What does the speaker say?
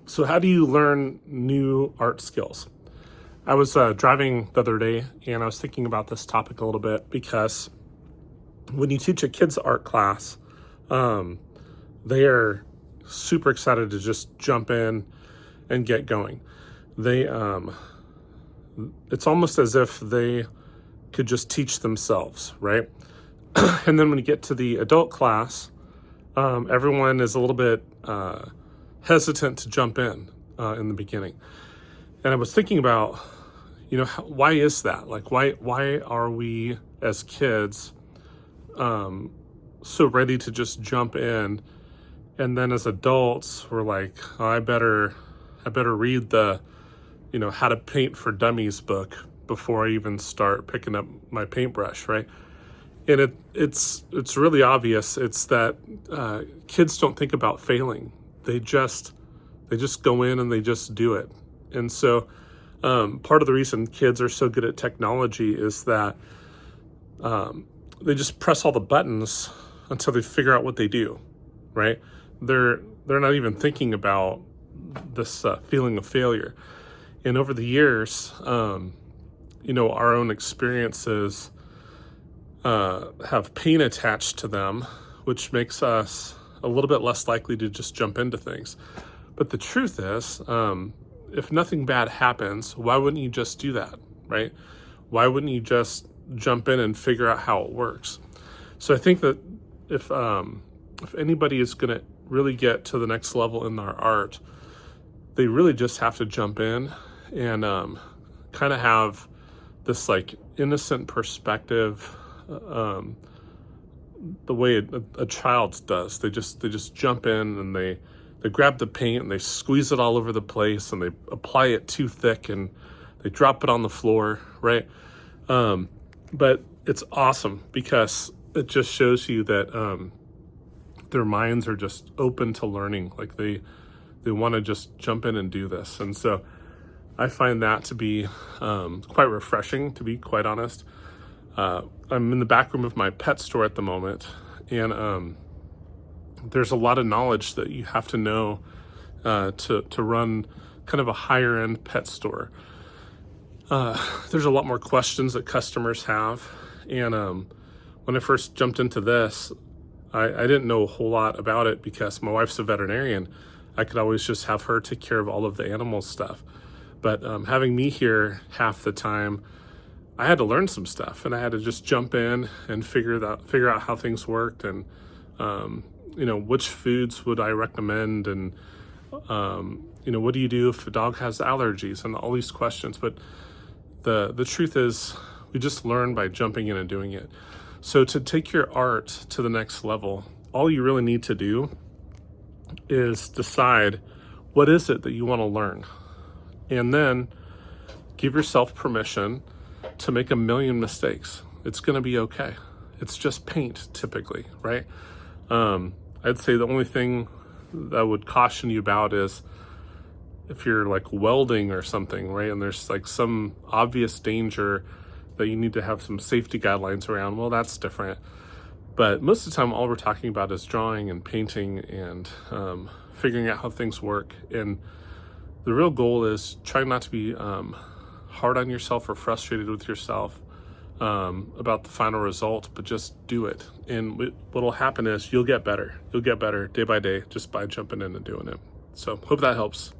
So how do you learn new art skills? I was driving the other day and I was thinking about this topic a little bit because when you teach a kids art class, they are super excited to just jump in and get going. They, it's almost as if they could just teach themselves, right? And then when you get to the adult class, everyone is a little bit hesitant to jump in the beginning. And I was thinking about, why is that? Like, why are we as kids so ready to just jump in, and then as adults we're like, oh, I better read the, How to Paint for Dummies book before I even start picking up my paintbrush, right? And it's really obvious. It's that kids don't think about failing. They just go in and they just do it. And so part of the reason kids are so good at technology is that they just press all the buttons until they figure out what they do, right? They're not even thinking about this feeling of failure. And over the years, our own experiences have pain attached to them, which makes us a little bit less likely to just jump into things. But the truth is, if nothing bad happens, why wouldn't you just do that, right? Why wouldn't you just jump in and figure out how it works? So I think that if anybody is going to really get to the next level in their art, they really just have to jump in and kind of have this like innocent perspective, the way a child does. They just jump in and they grab the paint and they squeeze it all over the place and they apply it too thick and they drop it on the floor, right? But it's awesome because it just shows you that their minds are just open to learning. Like they want to just jump in and do this. And so I find that to be quite refreshing, to be quite honest. I'm in the back room of my pet store at the moment, and there's a lot of knowledge that you have to know to run kind of a higher end pet store. There's a lot more questions that customers have, and when I first jumped into this, I didn't know a whole lot about it because my wife's a veterinarian. I could always just have her take care of all of the animal stuff. But having me here half the time, I had to learn some stuff, and I had to just jump in and figure out how things worked, and which foods would I recommend, and what do you do if a dog has allergies, and all these questions. But the truth is, we just learn by jumping in and doing it. So to take your art to the next level, all you really need to do is decide what is it that you want to learn, and then give yourself permission to make a million mistakes. It's going to be okay. It's just paint, typically, right? I'd say the only thing that I would caution you about is if you're like welding or something, right? And there's like some obvious danger that you need to have some safety guidelines around. Well, that's different. But most of the time, all we're talking about is drawing and painting and figuring out how things work. And the real goal is trying not to be hard on yourself or frustrated with yourself about the final result, but just do it. And what'll happen is you'll get better. You'll get better day by day just by jumping in and doing it. So hope that helps.